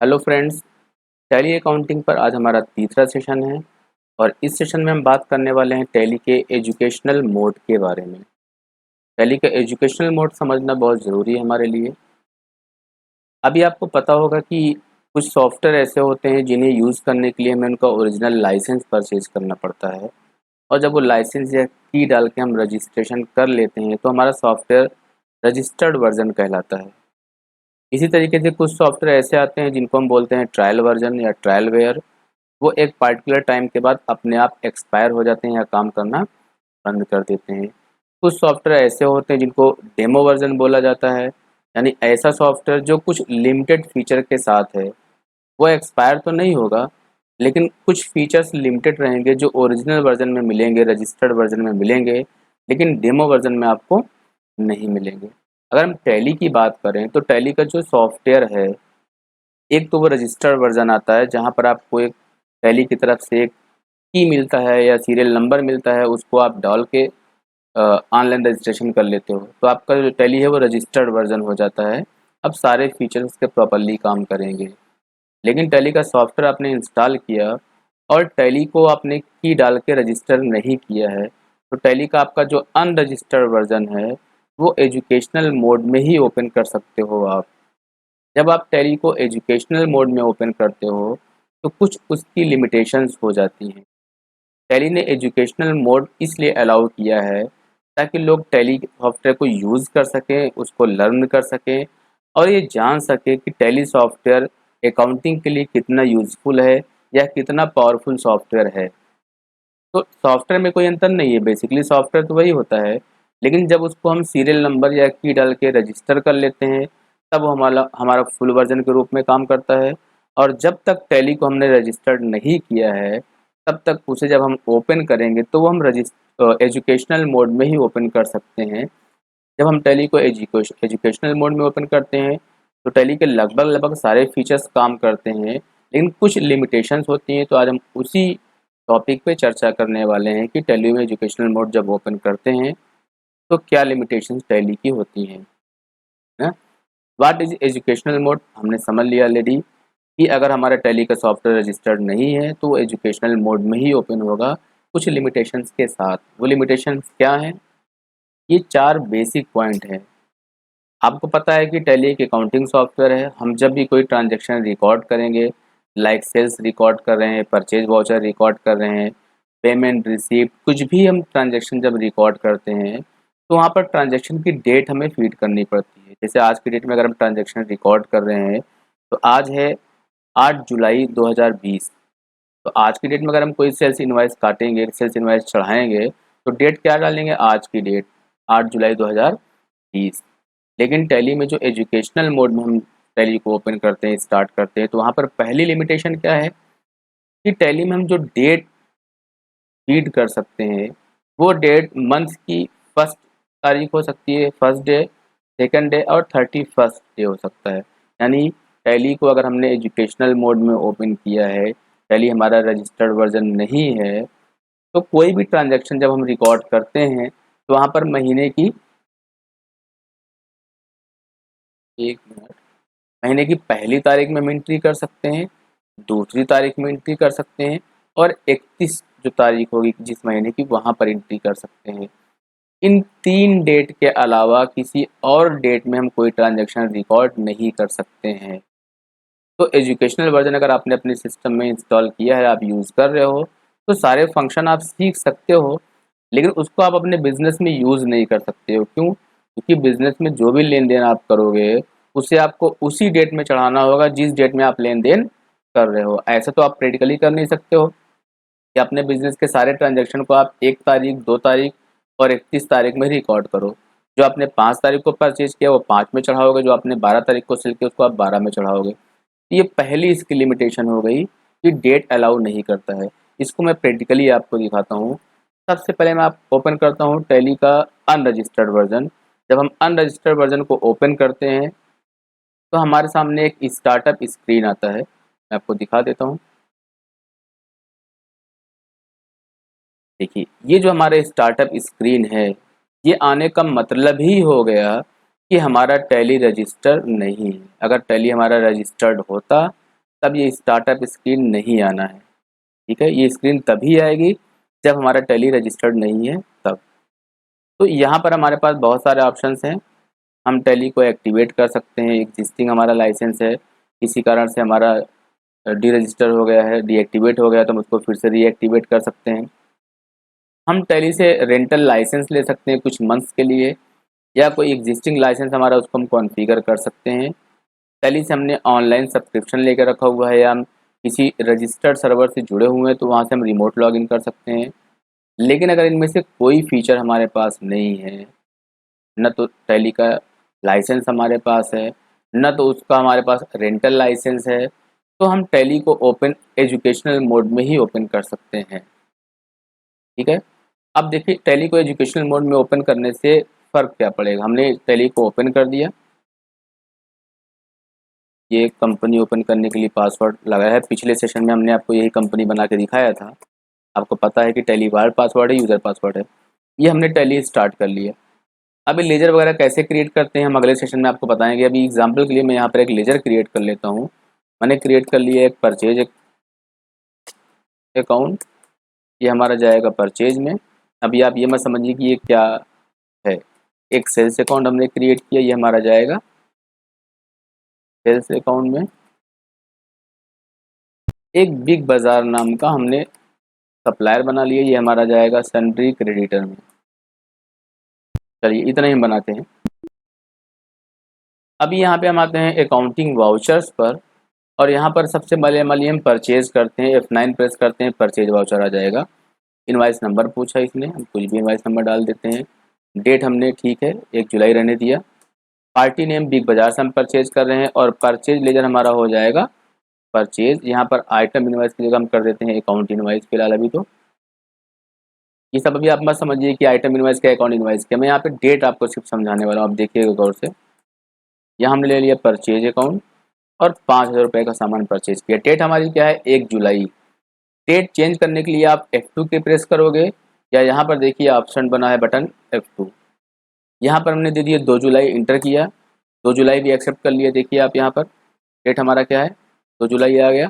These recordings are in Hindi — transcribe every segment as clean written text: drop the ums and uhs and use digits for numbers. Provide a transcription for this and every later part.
हेलो फ्रेंड्स, टैली अकाउंटिंग पर आज हमारा तीसरा सेशन है और इस सेशन में हम बात करने वाले हैं टैली के एजुकेशनल मोड के बारे में। टैली का एजुकेशनल मोड समझना बहुत ज़रूरी है हमारे लिए। अभी आपको पता होगा कि कुछ सॉफ्टवेयर ऐसे होते हैं जिन्हें यूज़ करने के लिए हमें उनका ओरिजिनल लाइसेंस परचेज करना पड़ता है और जब वो लाइसेंस या की डाल के हम रजिस्ट्रेशन कर लेते हैं तो हमारा सॉफ्टवेयर रजिस्टर्ड वर्जन कहलाता है। इसी तरीके से कुछ सॉफ्टवेयर ऐसे आते हैं जिनको हम बोलते हैं ट्रायल वर्जन या ट्रायल वेयर। वो एक पार्टिकुलर टाइम के बाद अपने आप एक्सपायर हो जाते हैं या काम करना बंद कर देते हैं। कुछ सॉफ्टवेयर ऐसे होते हैं जिनको डेमो वर्जन बोला जाता है, यानी ऐसा सॉफ्टवेयर जो कुछ लिमिटेड फीचर के साथ है। वो एक्सपायर तो नहीं होगा, लेकिन कुछ फीचर्स लिमिटेड रहेंगे जो ओरिजिनल वर्जन में मिलेंगे, रजिस्टर्ड वर्जन में मिलेंगे, लेकिन डेमो वर्जन में आपको नहीं मिलेंगे। अगर हम टैली की बात करें तो टैली का जो सॉफ्टवेयर है, एक तो वो रजिस्टर्ड वर्जन आता है जहाँ पर आपको एक टैली की तरफ से एक की मिलता है या सीरियल नंबर मिलता है, उसको आप डाल के ऑनलाइन रजिस्ट्रेशन कर लेते हो तो आपका जो टैली है वो रजिस्टर्ड वर्जन हो जाता है। अब सारे फीचर्स उसके प्रॉपरली काम करेंगे। लेकिन टैली का सॉफ्टवेयर आपने इंस्टॉल किया और टैली को आपने की डाल के रजिस्टर नहीं किया है तो टैली का आपका जो अनरजिस्टर्ड वर्जन है वो एजुकेशनल मोड में ही ओपन कर सकते हो आप। जब आप टैली को एजुकेशनल मोड में ओपन करते हो तो कुछ उसकी लिमिटेशंस हो जाती हैं। टैली ने एजुकेशनल मोड इसलिए अलाउ किया है ताकि लोग टैली सॉफ्टवेयर को यूज़ कर सकें, उसको लर्न कर सकें और ये जान सकें कि टैली सॉफ्टवेयर अकाउंटिंग के लिए कितना यूज़फुल है या कितना पावरफुल सॉफ्टवेयर है। तो सॉफ्टवेयर में कोई अंतर नहीं है, बेसिकली सॉफ्टवेयर तो वही होता है, लेकिन जब उसको हम सीरियल नंबर या की डाल के रजिस्टर कर लेते हैं तब वो हमारा हमारा फुल वर्जन के रूप में काम करता है। और जब तक टैली को हमने रजिस्टर्ड नहीं किया है तब तक उसे जब हम ओपन करेंगे तो वो हम एजुकेशनल मोड में ही ओपन कर सकते हैं। जब हम टैली को एजुकेशनल मोड में ओपन करते हैं तो टैली के लगभग लगभग सारे फीचर्स काम करते हैं, लेकिन कुछ लिमिटेशंस होती हैं। तो आज हम उसी टॉपिक पे चर्चा करने वाले हैं कि टैली में एजुकेशनल मोड जब ओपन करते हैं तो क्या लिमिटेशंस टैली की होती हैं, है। व्हाट इज एजुकेशनल मोड हमने समझ लिया ऑलरेडी कि अगर हमारा टैली का सॉफ्टवेयर रजिस्टर्ड नहीं है तो वो एजुकेशनल मोड में ही ओपन होगा, कुछ लिमिटेशंस के साथ। वो लिमिटेशंस क्या हैं? ये 4 बेसिक पॉइंट हैं। आपको पता है कि टैली एक अकाउंटिंग सॉफ्टवेयर है। हम जब भी कोई ट्रांजैक्शन रिकॉर्ड करेंगे, लाइक सेल्स रिकॉर्ड कर रहे हैं, परचेज वाउचर रिकॉर्ड कर रहे हैं, पेमेंट रिसीप्ट, कुछ भी हम ट्रांजैक्शन जब रिकॉर्ड करते हैं तो वहाँ पर ट्रांजैक्शन की डेट हमें फीड करनी पड़ती है। जैसे आज की डेट में अगर हम ट्रांजैक्शन रिकॉर्ड कर रहे हैं तो आज है 8 जुलाई 2020। तो आज की डेट में अगर हम कोई सेल्स इनवॉइस काटेंगे, सेल्स इनवॉइस चढ़ाएंगे तो डेट क्या डालेंगे? आज की डेट 8 जुलाई 2020। लेकिन टैली में जो एजुकेशनल मोड में हम टैली को ओपन करते हैं, स्टार्ट करते हैं, तो वहाँ पर पहली लिमिटेशन क्या है कि टैली में हम जो डेट फीड कर सकते हैं वो डेट मंथ की फर्स्ट तारीख हो सकती है, फर्स्ट डे, सेकंड डे और 31st डे हो सकता है। यानी टैली को अगर हमने एजुकेशनल मोड में ओपन किया है, टैली हमारा रजिस्टर्ड वर्जन नहीं है, तो कोई भी ट्रांजैक्शन जब हम रिकॉर्ड करते हैं तो वहाँ पर महीने की एक मिनट महीने की पहली तारीख में हम एंट्री कर सकते हैं, दूसरी तारीख में एंट्री कर सकते हैं और 31 जो तारीख होगी जिस महीने की वहाँ पर एंट्री कर सकते हैं। इन 3 डेट के अलावा किसी और डेट में हम कोई ट्रांजैक्शन रिकॉर्ड नहीं कर सकते हैं। तो एजुकेशनल वर्जन अगर आपने अपने सिस्टम में इंस्टॉल किया है, आप यूज़ कर रहे हो, तो सारे फंक्शन आप सीख सकते हो, लेकिन उसको आप अपने बिज़नेस में यूज़ नहीं कर सकते हो। क्यों? क्योंकि बिज़नेस में जो भी लेन-देन आप करोगे, उसे आपको उसी डेट में चढ़ाना होगा जिस डेट में आप लेन-देन कर रहे हो। ऐसा तो आप प्रैक्टिकली कर नहीं सकते हो कि अपने बिज़नेस के सारे ट्रांज़ैक्शन को आप 1 तारीख, 2 तारीख और 31 तारीख में रिकॉर्ड करो। जो आपने 5 तारीख को परचेज़ किया वो 5 में चढ़ाओगे, जो आपने 12 तारीख को सेल किया उसको आप 12 में चढ़ाओगे। ये पहली इसकी लिमिटेशन हो गई कि डेट अलाउ नहीं करता है। इसको मैं प्रैक्टिकली आपको दिखाता हूँ। सबसे पहले मैं आप ओपन करता हूँ टैली का अनरजिस्टर्ड वर्जन। जब हम अनरजिस्टर्ड वर्जन को ओपन करते हैं तो हमारे सामने एक स्टार्टअप स्क्रीन आता है। मैं आपको दिखा देता हूँ। देखिए, ये जो हमारे स्टार्टअप स्क्रीन है, ये आने का मतलब ही हो गया कि हमारा टैली रजिस्टर नहीं है। अगर टैली हमारा रजिस्टर्ड होता तब ये स्टार्टअप स्क्रीन नहीं आना है। ठीक है, ये स्क्रीन तभी आएगी जब हमारा टैली रजिस्टर्ड नहीं है तब। तो यहाँ पर हमारे पास बहुत सारे ऑप्शंस हैं। हम टैली को एक्टिवेट कर सकते हैं। एग्जिस्टिंग हमारा लाइसेंस है, किसी कारण से हमारा डी रजिस्टर हो गया है, डीएक्टिवेट हो गया, तो हम उसको फिर से रीएक्टिवेट कर सकते हैं। हम टैली से रेंटल लाइसेंस ले सकते हैं कुछ मंथ्स के लिए, या कोई एग्जिस्टिंग लाइसेंस हमारा उसको हम कॉन्फ़िगर कर सकते हैं। पहले से हमने ऑनलाइन सब्सक्रिप्शन लेकर रखा हुआ है, या हम किसी रजिस्टर्ड सर्वर से जुड़े हुए हैं तो वहाँ से हम रिमोट लॉगिन कर सकते हैं। लेकिन अगर इनमें से कोई फीचर हमारे पास नहीं है, न तो टैली का लाइसेंस हमारे पास है, न तो उसका हमारे पास रेंटल लाइसेंस है, तो हम टैली को ओपन एजुकेशनल मोड में ही ओपन कर सकते हैं। ठीक है, अब देखिए टैली को एजुकेशनल मोड में ओपन करने से फ़र्क क्या पड़ेगा। हमने टैली को ओपन कर दिया, ये कंपनी ओपन करने के लिए पासवर्ड लगाया है। पिछले सेशन में हमने आपको यही कंपनी बना के दिखाया था। आपको पता है कि टैली वार्ड पासवर्ड है, यूज़र पासवर्ड है। ये हमने टैली स्टार्ट कर लिया। अभी लेजर वगैरह कैसे क्रिएट करते हैं हम अगले सेशन में आपको बताएंगे। अभी एग्जाम्पल के लिए मैं यहाँ पर एक लेजर क्रिएट कर लेता हूँ। मैंने क्रिएट कर लिया एक परचेज अकाउंट, ये हमारा जाएगा परचेज में। अभी आप ये मत समझिए कि ये क्या है। एक सेल्स अकाउंट हमने क्रिएट किया, ये हमारा जाएगा सेल्स अकाउंट में। एक बिग बाज़ार नाम का हमने सप्लायर बना लिया, ये हमारा जाएगा सन्ड्री क्रेडिटर में। चलिए इतना ही हम बनाते हैं। अभी यहाँ पे हम आते हैं अकाउंटिंग वाउचर्स पर, और यहाँ पर सबसे पहले हम परचेज करते हैं, F9 प्रेस करते हैं, परचेज वाउचर आ जाएगा। इनवाइस नंबर पूछा इसने, हम कुछ भी इनवाइस नंबर डाल देते हैं। डेट हमने ठीक है 1 जुलाई रहने दिया। पार्टी नेम बिग बाज़ार से हम परचेज कर रहे हैं, और परचेज लेजर हमारा हो जाएगा परचेज। यहाँ पर आइटम इनवाइस की जगह हम कर देते हैं अकाउंट इनवाइस फिलहाल अभी। तो ये सब अभी आप मत समझिए कि आइटम इनवाइस क्या अकाउंट इनवाइस क्या, मैं यहाँ पे डेट आपको सिर्फ समझाने वाला हूँ, आप देखिएगा गौर से। यहाँ हमने ले लिया परचेज अकाउंट और 5,000 रुपये का सामान परचेज किया। डेट हमारी क्या है 1 जुलाई। डेट चेंज करने के लिए आप F2 के प्रेस करोगे, या यहाँ पर देखिए ऑप्शन बना है बटन F2। यहाँ पर हमने दे दिया 2 जुलाई, इंटर किया। 2 जुलाई भी एक्सेप्ट कर लिया। देखिए आप यहाँ पर डेट हमारा क्या है 2 जुलाई आ गया।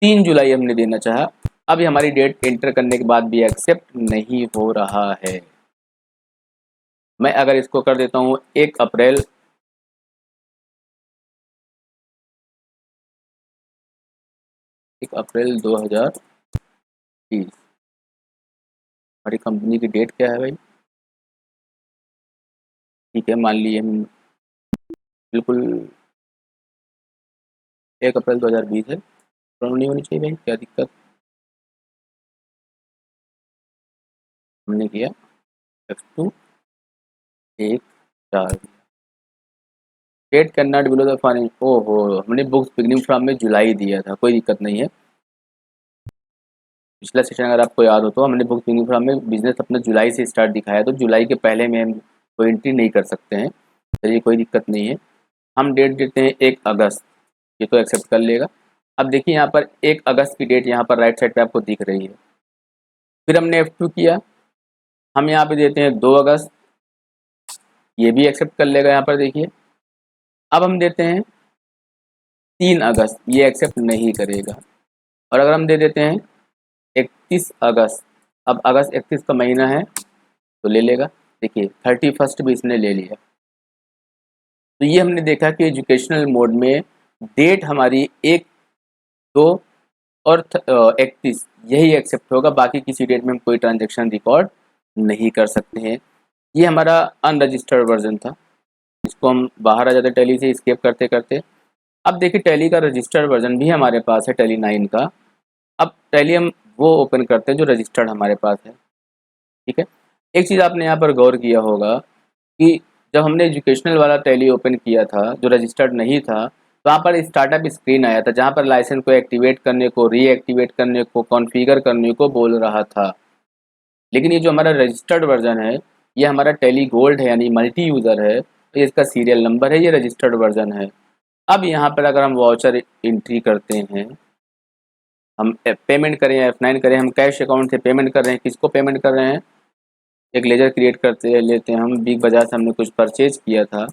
3 जुलाई हमने देना चाहा, अभी हमारी डेट एंटर करने के बाद भी एक्सेप्ट नहीं हो रहा है। मैं अगर इसको कर देता हूँ 1 अप्रैल, 1 अप्रैल 2020, हमारी कंपनी की डेट क्या है भाई। ठीक है, मान लिए हम बिल्कुल 1 अप्रैल 2020 है। प्रॉब्लम नहीं होनी चाहिए भाई, क्या दिक्कत। हमने किया F2 1 4, date can not below the finance. ओहो, हमने बुक्स बिगनिंग फ्रॉम में जुलाई दिया था, कोई दिक्कत नहीं है। पिछला सेशन अगर आपको याद हो तो हमने बुक्स बिगनिंग फ्रॉम में बिजनेस अपना जुलाई से स्टार्ट दिखाया, तो जुलाई के पहले में हम कोई एंट्री नहीं कर सकते हैं। चलिए कोई दिक्कत नहीं है। हम डेट देते हैं 1 अगस्त, ये तो एक्सेप्ट कर लेगा। अब देखिए यहाँ पर 1 अगस्त की डेट यहाँ पर राइट साइड पे आपको दिख रही है। फिर हमने F2 किया, हम यहाँ पे देते हैं 2 अगस्त, ये भी एक्सेप्ट कर लेगा यहाँ पर देखिए। अब हम देते हैं 3 अगस्त, ये एक्सेप्ट नहीं करेगा। और अगर हम दे देते हैं 31 अगस्त, अब अगस्त 31 का महीना है तो ले लेगा। देखिए 31 भी इसने ले लिया। तो ये हमने देखा कि एजुकेशनल मोड में डेट हमारी 1, 2 और 31 यही एक्सेप्ट होगा, बाकी किसी डेट में हम कोई ट्रांजेक्शन रिकॉर्ड नहीं कर सकते हैं। ये हमारा अनरजिस्टर्ड वर्जन था, इसको हम बाहर आ जाते टैली से स्केप करते करते। अब देखिए टैली का रजिस्टर्ड वर्जन भी हमारे पास है, टैली 9 का। अब टैली हम वो ओपन करते हैं जो रजिस्टर्ड हमारे पास है। ठीक है, एक चीज़ आपने यहाँ पर गौर किया होगा कि जब हमने एजुकेशनल वाला टैली ओपन किया था जो रजिस्टर्ड नहीं था, तो वहाँ पर स्टार्टअप स्क्रीन आया था जहाँ पर लाइसेंस को एक्टिवेट करने को, रीएक्टिवेट करने को, कॉन्फ़िगर करने को बोल रहा था। लेकिन ये जो हमारा रजिस्टर्ड वर्जन है, ये हमारा टैली गोल्ड है, यानी मल्टी यूज़र है, तो ये इसका सीरियल नंबर है, ये रजिस्टर्ड वर्जन है। अब यहाँ पर अगर हम वाउचर एंट्री करते हैं, हम पेमेंट करें या F9 करें, हम कैश अकाउंट से पेमेंट कर रहे हैं, किसको पेमेंट कर रहे हैं, एक लेजर क्रिएट करते लेते हैं हम। बिग बाज़ार से हमने कुछ परचेज किया था,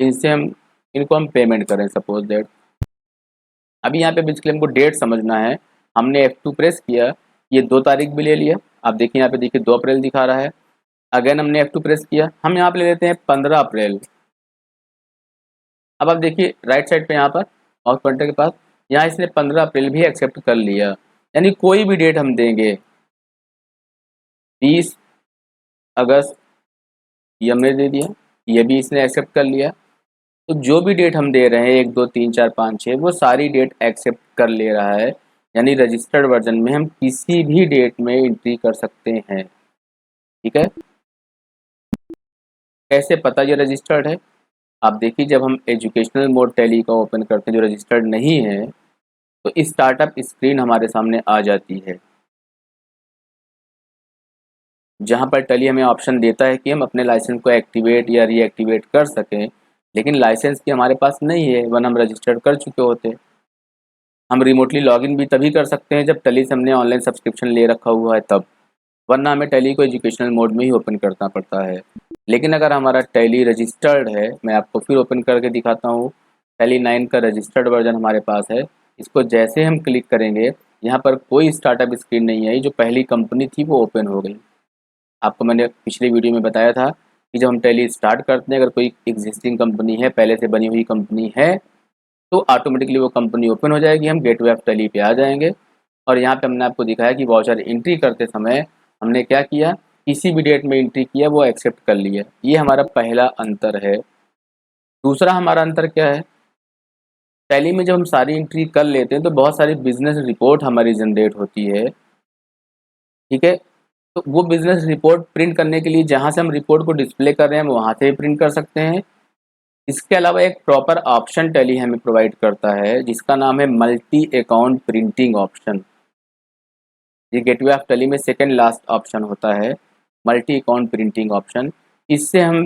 इनसे हम इनको हम पेमेंट करें सपोज दैट। अभी यहाँ पे बेसिकली हमको डेट समझना है। हमने F2 प्रेस किया, ये 2 तारीख भी ले लिया। आप देखिए यहाँ पे देखिए 2 अप्रैल दिखा रहा है। अगेन हमने F2 प्रेस किया, हम यहाँ पे ले लेते हैं 15 अप्रैल। अब आप देखिए राइट साइड पे यहाँ पर माउस पॉइंटर के पास, यहाँ इसने 15 अप्रैल भी एक्सेप्ट कर लिया। यानी कोई भी डेट हम देंगे, 20 अगस्त ये हमने दे दिया, ये भी इसने एक्सेप्ट कर लिया। तो जो भी डेट हम दे रहे हैं 1 2 3 4 5 6, वो सारी डेट एक्सेप्ट कर ले रहा है। यानी रजिस्टर्ड वर्जन में हम किसी भी डेट में एंट्री कर सकते हैं। ठीक है, कैसे पता ये रजिस्टर्ड है? आप देखिए जब हम एजुकेशनल मोड टैली का ओपन करते हैं जो रजिस्टर्ड नहीं है, तो स्टार्टअप स्क्रीन हमारे सामने आ जाती है, जहाँ पर टैली हमें ऑप्शन देता है कि हम अपने लाइसेंस को एक्टिवेट या रीएक्टिवेट कर सकें। लेकिन लाइसेंस की हमारे पास नहीं है, वन हम रजिस्टर्ड कर चुके होते। हम रिमोटली लॉगिन भी तभी कर सकते हैं जब टैली से हमने ऑनलाइन सब्सक्रिप्शन ले रखा हुआ है तब, वरना हमें टैली को एजुकेशनल मोड में ही ओपन करना पड़ता है। लेकिन अगर हमारा टैली रजिस्टर्ड है, मैं आपको फिर ओपन करके दिखाता हूँ। टैली 9 का रजिस्टर्ड वर्जन हमारे पास है। इसको जैसे हम क्लिक करेंगे, यहाँ पर कोई स्टार्टअप स्क्रीन नहीं आई, जो पहली कंपनी थी वो ओपन हो गई। आपको मैंने पिछली वीडियो में बताया था कि जब हम टैली स्टार्ट करते हैं, अगर कोई एग्जिस्टिंग कंपनी है, पहले से बनी हुई कंपनी है, तो ऑटोमेटिकली वो कंपनी ओपन हो जाएगी, हम गेटवे ऑफ टैली पे आ जाएंगे। और यहाँ पे हमने आपको दिखाया कि वाउचर एंट्री करते समय हमने क्या किया, किसी भी डेट में एंट्री किया वो एक्सेप्ट कर लिया। ये हमारा पहला अंतर है। दूसरा हमारा अंतर क्या है, टैली में जब हम सारी एंट्री कर लेते हैं तो बहुत सारी बिजनेस रिपोर्ट हमारी जनरेट होती है। ठीक है, तो वो बिजनेस रिपोर्ट प्रिंट करने के लिए जहाँ से हम रिपोर्ट को डिस्प्ले कर रहे हैं हम वहाँ से भी प्रिंट कर सकते हैं। इसके अलावा एक प्रॉपर ऑप्शन टैली हमें प्रोवाइड करता है जिसका नाम है मल्टी अकाउंट प्रिंटिंग ऑप्शन। ये गेटवे ऑफ टैली में सेकंड लास्ट ऑप्शन होता है, मल्टी अकाउंट प्रिंटिंग ऑप्शन। इससे हम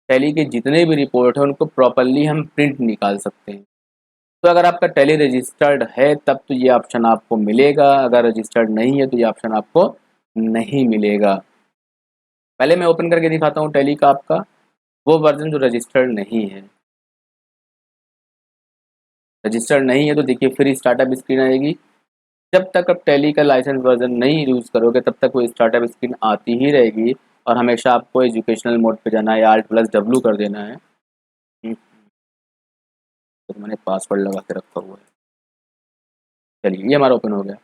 टैली के जितने भी रिपोर्ट हैं उनको प्रॉपरली हम प्रिंट निकाल सकते हैं। तो अगर आपका टैली रजिस्टर्ड है तब तो ये ऑप्शन आपको मिलेगा, अगर रजिस्टर्ड नहीं है तो ये ऑप्शन आपको नहीं मिलेगा। पहले मैं ओपन करके दिखाता हूँ टैली का आपका वो वर्जन जो रजिस्टर्ड नहीं है। रजिस्टर्ड नहीं है तो देखिए फिर स्टार्टअप स्क्रीन आएगी। जब तक आप टैली का लाइसेंस वर्जन नहीं यूज़ करोगे तब तक वो स्टार्टअप स्क्रीन आती ही रहेगी, और हमेशा आपको एजुकेशनल मोड पे जाना है, Alt+W कर देना है। तो मैंने पासवर्ड लगा के रखा हुआ है। चलिए ये हमारा ओपन हो गया।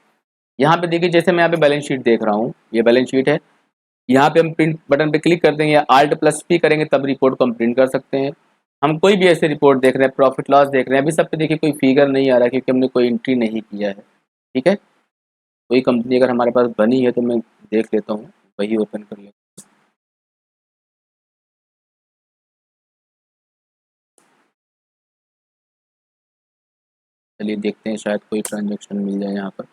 यहाँ पे देखिए जैसे मैं यहाँ पे बैलेंस शीट देख रहा हूँ, ये बैलेंस शीट है। यहाँ पे हम प्रिंट बटन पे क्लिक कर देंगे या Alt+P करेंगे तब रिपोर्ट को हम प्रिंट कर सकते हैं। हम कोई भी ऐसे रिपोर्ट देख रहे हैं, प्रॉफिट लॉस देख रहे हैं, अभी सब पे देखिए कोई फिगर नहीं आ रहा क्योंकि हमने कोई एंट्री नहीं किया है। ठीक है, कोई कंपनी अगर हमारे पास बनी है तो मैं देख लेता हूँ, वही ओपन कर लेता हूँ। चलिए देखते हैं शायद कोई ट्रांजेक्शन मिल जाए यहाँ पर।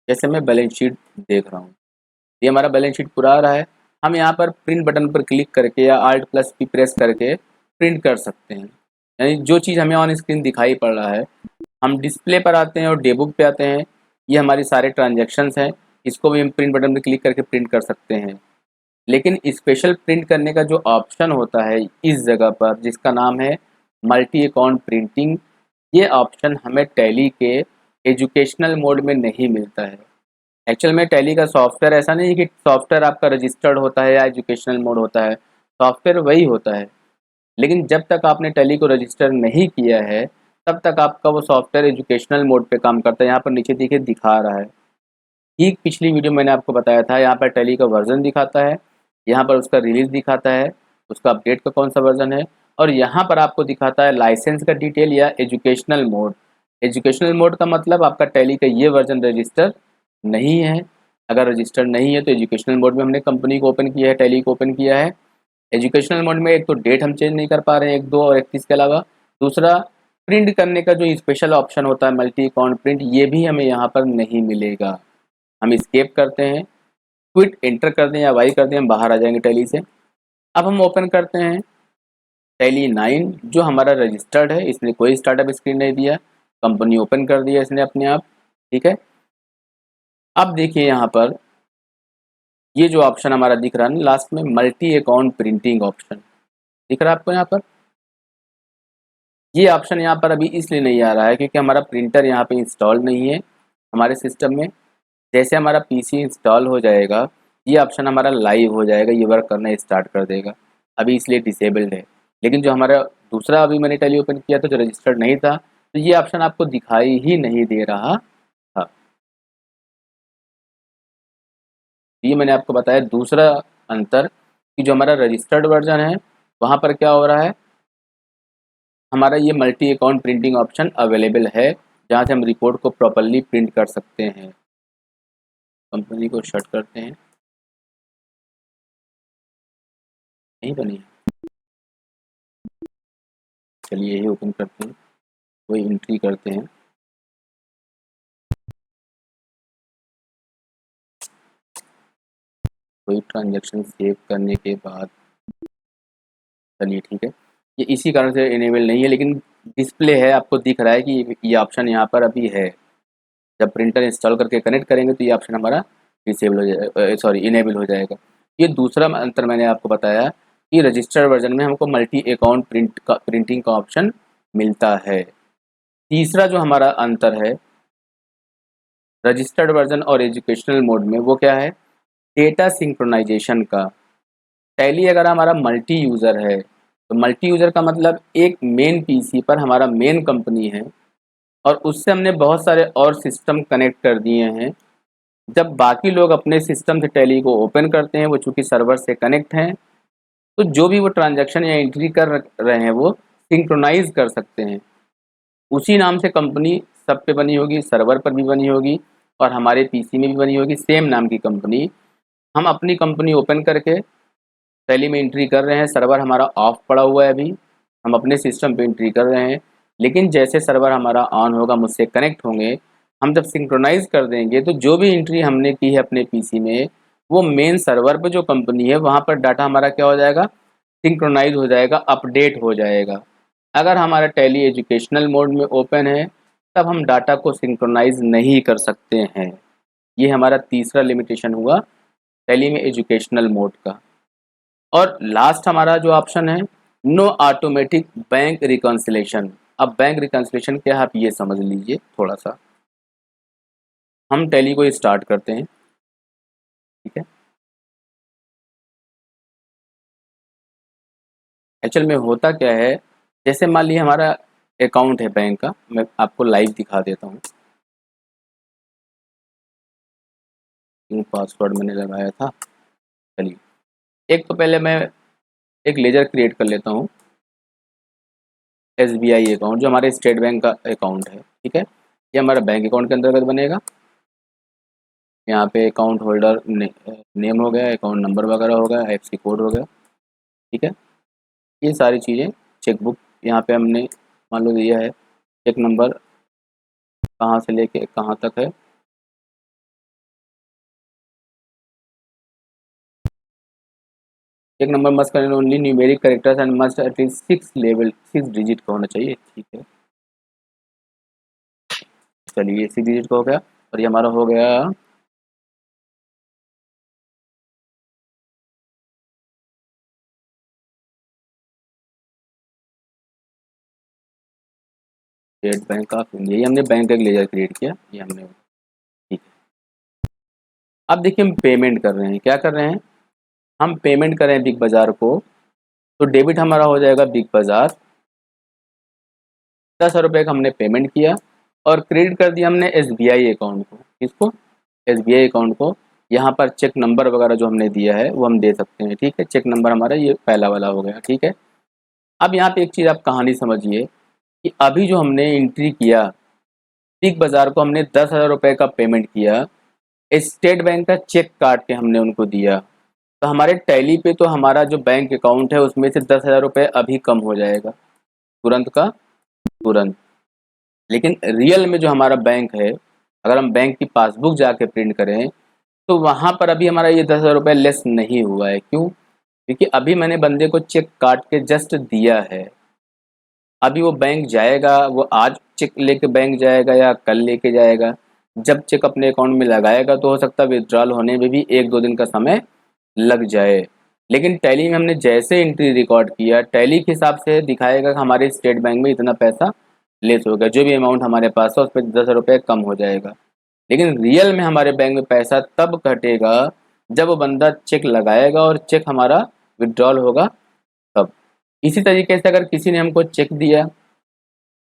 जैसे मैं बैलेंस शीट देख रहा हूँ, ये हमारा बैलेंस शीट पूरा आ रहा है। हम यहाँ पर प्रिंट बटन पर क्लिक करके या Alt+P प्रेस करके प्रिंट कर सकते हैं। यानी जो चीज़ हमें ऑन स्क्रीन दिखाई पड़ रहा है, हम डिस्प्ले पर आते हैं और डेबुक पे आते हैं, ये हमारी सारे ट्रांजेक्शन्स हैं, इसको भी हम प्रिंट बटन पर क्लिक करके प्रिंट कर सकते हैं। लेकिन स्पेशल प्रिंट करने का जो ऑप्शन होता है इस जगह पर, जिसका नाम है मल्टी अकाउंट प्रिंटिंग, ये ऑप्शन हमें टैली के एजुकेशनल मोड में नहीं मिलता है। एक्चुअल में टैली का सॉफ्टवेयर ऐसा नहीं है कि सॉफ्टवेयर आपका रजिस्टर्ड होता है या एजुकेशनल मोड होता है, सॉफ्टवेयर वही होता है। लेकिन जब तक आपने टैली को रजिस्टर नहीं किया है तब तक आपका वो सॉफ्टवेयर एजुकेशनल मोड पे काम करता है। यहाँ पर नीचे देखिए दिखा रहा है, ठीक पिछली वीडियो मैंने आपको बताया था, यहाँ पर टैली का वर्जन दिखाता है, यहाँ पर उसका रिलीज दिखाता है, उसका अपडेट का कौन सा वर्जन है, और यहाँ पर आपको दिखाता है लाइसेंस का डिटेल या एजुकेशनल मोड। एजुकेशनल मोड का मतलब आपका टैली का ये वर्जन रजिस्टर नहीं है। अगर रजिस्टर नहीं है तो एजुकेशनल मोड में हमने कंपनी को ओपन किया है, टैली को ओपन किया है। एजुकेशनल मोड में एक तो डेट हम चेंज नहीं कर पा रहे हैं 1 2 और 31 के अलावा, दूसरा प्रिंट करने का जो स्पेशल ऑप्शन होता है मल्टी अकाउंट प्रिंट, ये भी हमें यहाँ पर नहीं मिलेगा। हम स्केप करते हैं, क्विट एंटर कर दें या वाई कर दें, हम बाहर आ जाएंगे टैली से। अब हम ओपन करते हैं टैली 9 जो हमारा रजिस्टर्ड है, इसने कोई स्टार्टअप स्क्रीन नहीं दिया, कंपनी ओपन कर दिया इसने अपने आप। ठीक है, अब देखिए यहाँ पर ये जो ऑप्शन हमारा दिख रहा है ना लास्ट में, मल्टी अकाउंट प्रिंटिंग ऑप्शन दिख रहा है आपको यहाँ पर। ये ऑप्शन यहाँ पर अभी इसलिए नहीं आ रहा है क्योंकि हमारा प्रिंटर यहाँ पे इंस्टॉल नहीं है हमारे सिस्टम में। जैसे हमारा पीसी इंस्टॉल हो जाएगा ये ऑप्शन हमारा लाइव हो जाएगा, ये वर्क करना स्टार्ट कर देगा। अभी इसलिए डिसेबल्ड है। लेकिन जो हमारा दूसरा अभी मैंने टैली ओपन किया था जो रजिस्टर्ड नहीं था, तो ये ऑप्शन आपको दिखाई ही नहीं दे रहा था। ये मैंने आपको बताया दूसरा अंतर कि जो हमारा रजिस्टर्ड वर्जन है वहाँ पर क्या हो रहा है, हमारा ये multi account printing option available है जहाँ से हम रिपोर्ट को प्रॉपरली प्रिंट कर सकते हैं। कंपनी को शट करते हैं, नहीं बनी है, चलिए यही ओपन करते हैं, वही एंट्री करते हैं। कोई ट्रांजैक्शन सेव करने के बाद चलिए ठीक है, ये इसी कारण से इनेबल नहीं है, लेकिन डिस्प्ले है, आपको दिख रहा है कि ये ऑप्शन यहाँ पर अभी है। जब प्रिंटर इंस्टॉल करके कनेक्ट करेंगे तो ये ऑप्शन हमारा डिसेबल हो जाएगा, सॉरी इनेबल हो जाएगा। ये दूसरा अंतर मैंने आपको बताया कि रजिस्टर्ड वर्जन में हमको मल्टी अकाउंट प्रिंटिंग का ऑप्शन मिलता है। तीसरा जो हमारा अंतर है रजिस्टर्ड वर्जन और एजुकेशनल मोड में, वो क्या है, डेटा सिंक्रोनाइजेशन का। टैली अगर हमारा मल्टी यूज़र है तो मल्टी यूज़र का मतलब एक मेन पीसी पर हमारा मेन कंपनी है और उससे हमने बहुत सारे और सिस्टम कनेक्ट कर दिए हैं। जब बाकी लोग अपने सिस्टम से टैली को ओपन करते हैं, वो चूँकि सर्वर से कनेक्ट हैं, तो जो भी वो ट्रांजैक्शन या एंट्री कर रहे हैं वो सिंक्रोनाइज कर सकते हैं। उसी नाम से कंपनी सब पे बनी होगी, सर्वर पर भी बनी होगी और हमारे पीसी में भी बनी होगी, सेम नाम की कंपनी। हम अपनी कंपनी ओपन करके टैली में एंट्री कर रहे हैं, सर्वर हमारा ऑफ पड़ा हुआ है अभी, हम अपने सिस्टम पे एंट्री कर रहे हैं। लेकिन जैसे सर्वर हमारा ऑन होगा, मुझसे कनेक्ट होंगे, हम जब सिंक्रोनाइज कर देंगे तो जो भी एंट्री हमने की है अपने पीसी में, वो मेन सर्वर पे जो कंपनी है वहाँ पर डाटा हमारा क्या हो जाएगा, सिंक्रोनाइज हो जाएगा, अपडेट हो जाएगा। अगर हमारा टैली एजुकेशनल मोड में ओपन है तब हम डाटा को सिंक्रोनाइज नहीं कर सकते हैं। ये हमारा तीसरा लिमिटेशन हुआ टैली में एजुकेशनल मोड का। और लास्ट हमारा जो ऑप्शन है, नो ऑटोमेटिक बैंक रिकॉन्सिलेशन। अब बैंक रिकॉन्सिलेशन क्या है आप ये समझ लीजिए थोड़ा सा। हम टैली को स्टार्ट करते हैं, ठीक है। एक्चुअल में होता क्या है, जैसे मान लीजिए हमारा अकाउंट है बैंक का, मैं आपको लाइव दिखा देता हूँ। पासवर्ड मैंने लगाया था, चलिए एक तो पहले मैं एक लेजर क्रिएट कर लेता हूँ। SBI अकाउंट जो हमारे स्टेट बैंक का अकाउंट है, ठीक है, ये हमारा बैंक अकाउंट के अंतर्गत बनेगा। यहाँ पे अकाउंट होल्डर नेम हो गया, अकाउंट नंबर वगैरह हो गया, IFSC कोड हो गया, ठीक है। ये सारी चीज़ें, चेकबुक यहाँ पे हमने मान लो दिया है, चेक नंबर कहाँ से लेके कहाँ तक है, check number must contain only numeric characters and must at least 6 digit का होना चाहिए, ठीक है। चलिए 6 डिजिट का हो गया और ये हमारा हो गया स्टेट बैंक ऑफ इंडिया। ये हमने बैंक का एक लेजर क्रिएट किया, ये हमने, ठीक है। अब देखिए हम पेमेंट कर रहे हैं, क्या कर रहे हैं, हम पेमेंट कर रहे हैं बिग बाज़ार को, तो डेबिट हमारा हो जाएगा बिग बाज़ार, 10,000 का हमने पेमेंट किया और क्रेडिट कर दिया हमने SBI अकाउंट को। किसको, SBI अकाउंट को। यहाँ पर चेक नंबर वगैरह जो हमने दिया है वो हम दे सकते हैं, ठीक है। चेक नंबर हमारा ये पहला वाला हो गया, ठीक है। अब यहाँ पे एक चीज़ आप कहानी समझिए कि अभी जो हमने एंट्री किया, बिग बाज़ार को हमने 10,000 का पेमेंट किया, स्टेट बैंक का चेक काट के हमने उनको दिया, तो हमारे टैली पे तो हमारा जो बैंक अकाउंट है उसमें से 10,000 अभी कम हो जाएगा, तुरंत का तुरंत। लेकिन रियल में जो हमारा बैंक है, अगर हम बैंक की पासबुक जाके प्रिंट करें तो वहाँ पर अभी हमारा ये 10,000 लेस नहीं हुआ है। क्यों, क्योंकि अभी मैंने बंदे को चेक काट के जस्ट दिया है। अभी वो बैंक जाएगा, वो आज चेक लेके बैंक जाएगा या कल लेके जाएगा, जब चेक अपने अकाउंट में लगाएगा तो हो सकता है विड्रॉल होने में भी 1-2 दिन का समय लग जाए। लेकिन टैली में हमने जैसे एंट्री रिकॉर्ड किया, टैली के हिसाब से दिखाएगा कि हमारे स्टेट बैंक में इतना पैसा लेस हो गया, जो भी अमाउंट हमारे पास है उस पर 10 रुपये कम हो जाएगा। लेकिन रियल में हमारे बैंक में पैसा तब कटेगा जब वो बंदा चेक लगाएगा और चेक हमारा विड्रॉल होगा तब। इसी तरीके से अगर किसी ने हमको चेक दिया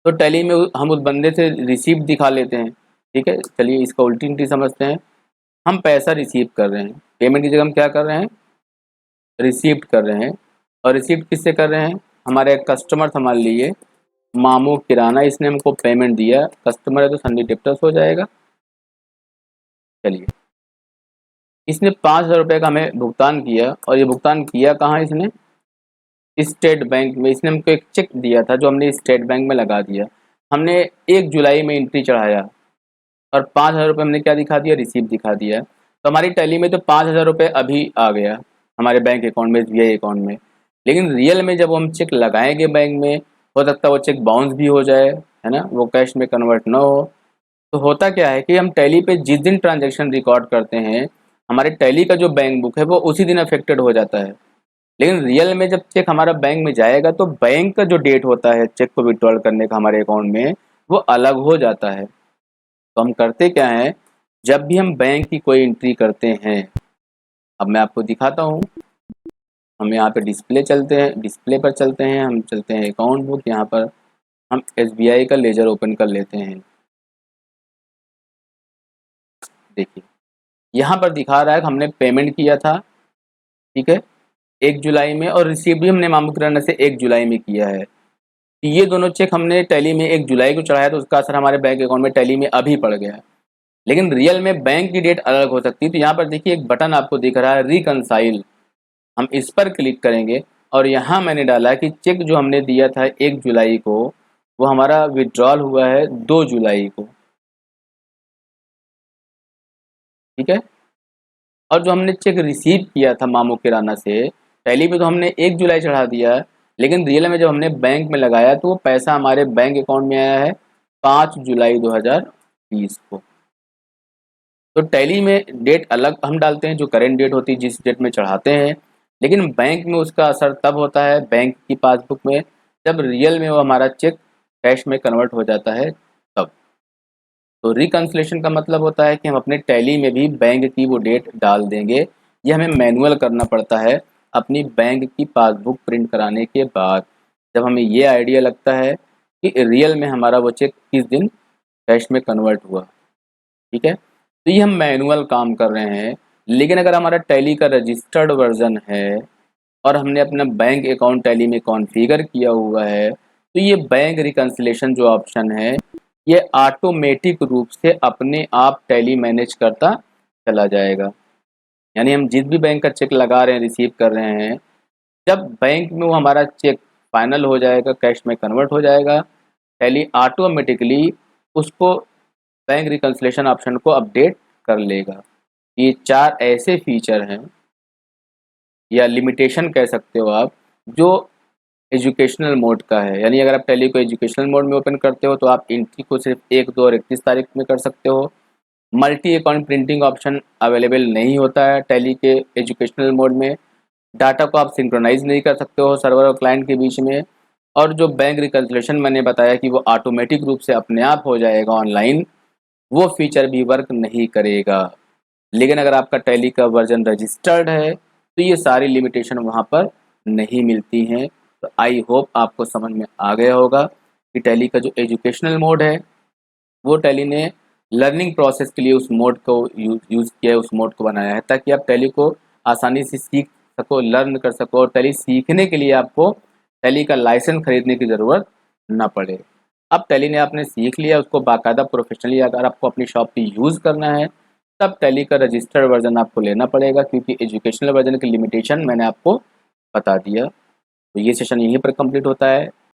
तो टैली में हम उस बंदे से रिसीप्ट दिखा लेते हैं। ठीक है, चलिए इसका उल्टी नीति समझते हैं। हम पैसा रिसीव कर रहे हैं, पेमेंट की जगह हम क्या कर रहे हैं, रिसीप्ट कर रहे हैं। और रिसीप्ट किससे कर रहे हैं, हमारे एक कस्टमर था, मान लीजिए मामू किराना, इसने हमको पेमेंट दिया, कस्टमर है तो सन्नी डेप्टर्स हो जाएगा। चलिए, इसने 5,000 रुपये का हमें भुगतान किया, और ये भुगतान किया कहाँ, इसने स्टेट बैंक में। इसने हमको एक चेक दिया था जो हमने स्टेट बैंक में लगा दिया। हमने 1 जुलाई में एंट्री चढ़ाया और 5,000 रुपये हमने क्या दिखा दिया, रिसीप्ट दिखा दिया। तो हमारी टैली में तो 5,000 रुपये अभी आ गया हमारे बैंक अकाउंट में, SBI अकाउंट में। लेकिन रियल में जब हम चेक लगाएंगे बैंक में, हो सकता है वो चेक बाउंस भी हो जाए, है ना, वो कैश में कन्वर्ट ना हो। तो होता क्या है कि हम टैली पे जिस दिन ट्रांजैक्शन रिकॉर्ड करते हैं, हमारे टैली का जो बैंक बुक है वो उसी दिन अफेक्टेड हो जाता है। लेकिन रियल में जब चेक हमारा बैंक में जाएगा तो बैंक का जो डेट होता है चेक को विड्रॉल करने का हमारे अकाउंट में, वो अलग हो जाता है। तो हम करते क्या हैं, जब भी हम बैंक की कोई एंट्री करते हैं, अब मैं आपको दिखाता हूँ। हम यहाँ पे डिस्प्ले चलते हैं, डिस्प्ले पर चलते हैं, हम चलते हैं अकाउंट बुक, यहाँ पर हम SBI का लेजर ओपन कर लेते हैं। देखिए यहाँ पर दिखा रहा है कि हमने पेमेंट किया था, ठीक है, 1 जुलाई में, और रिसीव भी हमने मामू किराना से 1 जुलाई में किया है। तो ये दोनों चेक हमने टैली में 1 जुलाई को चढ़ाया, तो उसका असर हमारे बैंक अकाउंट में टैली में अभी पड़ गया है। लेकिन रियल में बैंक की डेट अलग हो सकती है। तो यहाँ पर देखिए एक बटन आपको दिख रहा है, रिकनसाइल। हम इस पर क्लिक करेंगे और यहाँ मैंने डाला कि चेक जो हमने दिया था 1 जुलाई को, वो हमारा विड्रॉल हुआ है 2 जुलाई को। ठीक है, और जो हमने चेक रिसीव किया था मामू किराना से, पहली पे तो हमने 1 जुलाई चढ़ा दिया, लेकिन रियल में जब हमने बैंक में लगाया तो वो पैसा हमारे बैंक अकाउंट में आया है 5 जुलाई 2020 को। तो टैली में डेट अलग हम डालते हैं, जो करेंट डेट होती है जिस डेट में चढ़ाते हैं, लेकिन बैंक में उसका असर तब होता है बैंक की पासबुक में जब रियल में वो हमारा चेक कैश में कन्वर्ट हो जाता है तब। तो रिकन्सिलेशन का मतलब होता है कि हम अपने टैली में भी बैंक की वो डेट डाल देंगे। ये हमें मैनुअल करना पड़ता है अपनी बैंक की पासबुक प्रिंट कराने के बाद, जब हमें ये आइडिया लगता है कि रियल में हमारा वो चेक किस दिन कैश में कन्वर्ट हुआ। ठीक है, तो ये हम मैनुअल काम कर रहे हैं। लेकिन अगर हमारा टैली का रजिस्टर्ड वर्जन है और हमने अपना बैंक अकाउंट टैली में कॉन्फ़िगर किया हुआ है, तो ये बैंक रिकन्सिलेशन जो ऑप्शन है, ये ऑटोमेटिक रूप से अपने आप टैली मैनेज करता चला जाएगा। यानी हम जिस भी बैंक का चेक लगा रहे हैं, रिसीव कर रहे हैं, जब बैंक में वो हमारा चेक फाइनल हो जाएगा, कैश में कन्वर्ट हो जाएगा, टैली ऑटोमेटिकली उसको बैंक रिकन्सिलेशन ऑप्शन को अपडेट कर लेगा। ये 4 ऐसे फीचर हैं, या लिमिटेशन कह सकते हो आप, जो एजुकेशनल मोड का है। यानी अगर आप टैली को एजुकेशनल मोड में ओपन करते हो तो आप एंट्री को सिर्फ 1, 2 और 31 तारीख में कर सकते हो। Multi account printing option available नहीं होता है टैली के एजुकेशनल मोड में। डाटा को आप सिंक्रोनाइज नहीं कर सकते हो सर्वर और क्लाइंट के बीच में। और जो बैंक रिकन्सिलेशन मैंने बताया कि वो ऑटोमेटिक रूप से अपने आप हो जाएगा ऑनलाइन, वो फीचर भी वर्क नहीं करेगा। लेकिन अगर आपका टैली का वर्जन रजिस्टर्ड है तो ये सारी लिमिटेशन वहाँ पर नहीं मिलती हैं। तो आई होप आपको समझ में आ गया होगा कि टैली का जो एजुकेशनल मोड है, वो टैली ने लर्निंग प्रोसेस के लिए उस मोड को यूज़ किया है, उस मोड को बनाया है ताकि आप टैली को आसानी से सीख सको, लर्न कर सको। और टैली सीखने के लिए आपको टैली का लाइसेंस खरीदने की ज़रूरत ना पड़े। अब टैली ने आपने सीख लिया, उसको बाकायदा प्रोफेशनली अगर आपको अपनी शॉप पे यूज़ करना है, तब टैली का रजिस्टर्ड वर्जन आपको लेना पड़ेगा, क्योंकि एजुकेशनल वर्जन की लिमिटेशन मैंने आपको बता दिया। तो ये सेशन यहीं पर कंप्लीट होता है।